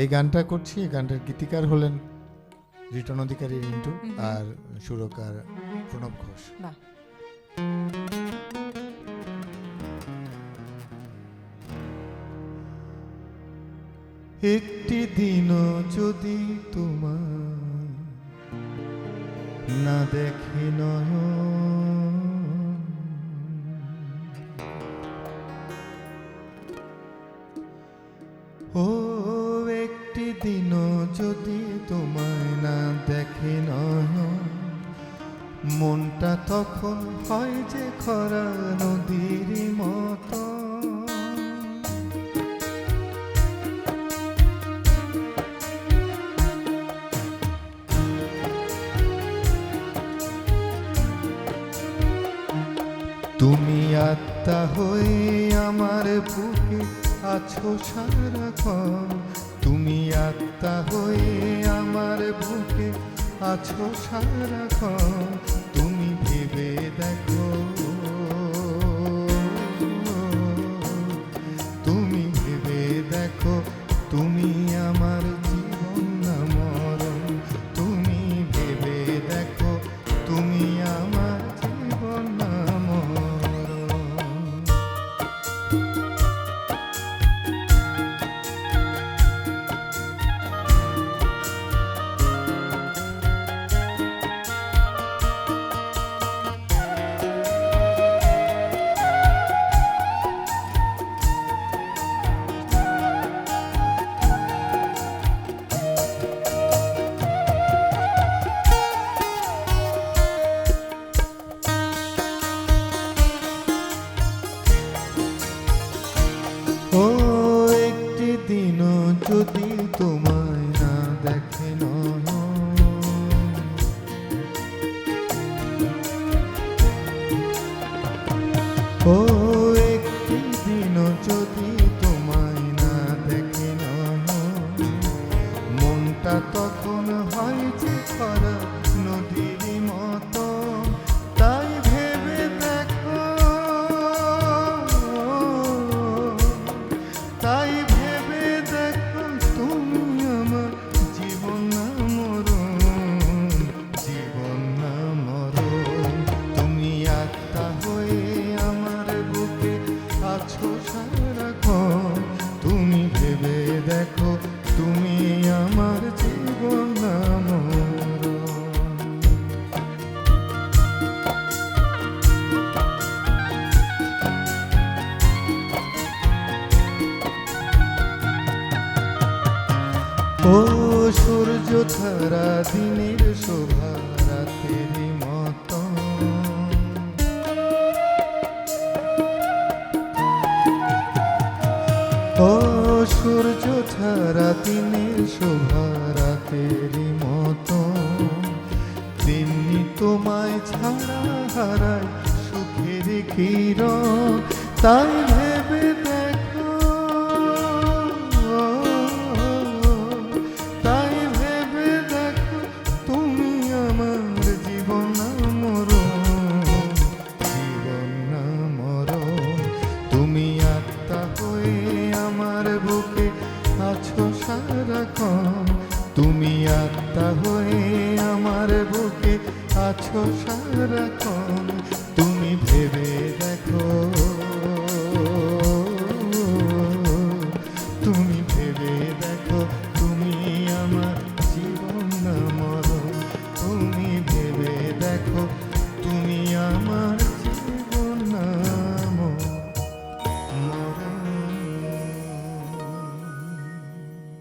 এই গানটা করছি। এই গানটার গীতিকার হলেন রিটন অধিকারী রিন্টু, আর সুরকার প্রণব ঘোষ। বাহ। একটি দিনও যদি তোমার না দেখি নয়ন, ও একটি দিনও যদি তোমায় না দেখি নয়ন, মনটা তখন হয় যে খরা নদীর মতো। তুমি আত্মা হয়ে আমার বুকে আছো সারাক্ষণ, তুমি আত্মা হয়ে আমার বুকে আছো সারাক্ষণ। তুমি ভেবে দেখো, তুমি ভেবে দেখো, তুমি আমার জীবন না মরণ। তুমি ভেবে দেখো, তুমি আমার জীবন না মরণ। ও একটি দিনও যদি তোমায় না দেখে নয়ন, ও একটি দিনও যদি তোমায় না দেখে নয়ন, মনটা তখন হয় যে খরা নদীর মতো। তাই ভেবে দেখো, তাই ভেবে দেখো, তুমি আমার জীবন না মরণ, জীবন না মরণ। তুমি আত্মা হয়ে আমার বুকে আছো সারাক্ষণ। তুমি ভেবে দেখো, তুমি আমার জীবন না মরণ। ও সূর্য ছাড়া দিনের শোভা রাতের মতো, ও সূর্য ছাড়া দিনের শোভা রাতের মতো। তেমনি তোমায় ছাড়া হারায় সুখের কিরণ। তাই ভেবে দেখো, তাই ভেবে দেখো, তুমি আমার জীবন না মরণ, জীবন না মরণ। তুমি আত্মা হয়ে আমার বুকে আছো সারাক্ষণ। তুমি আত্মা হয়ে আমার বুকে আছো সারাক্ষণ। তুমি ভেবে দেখো,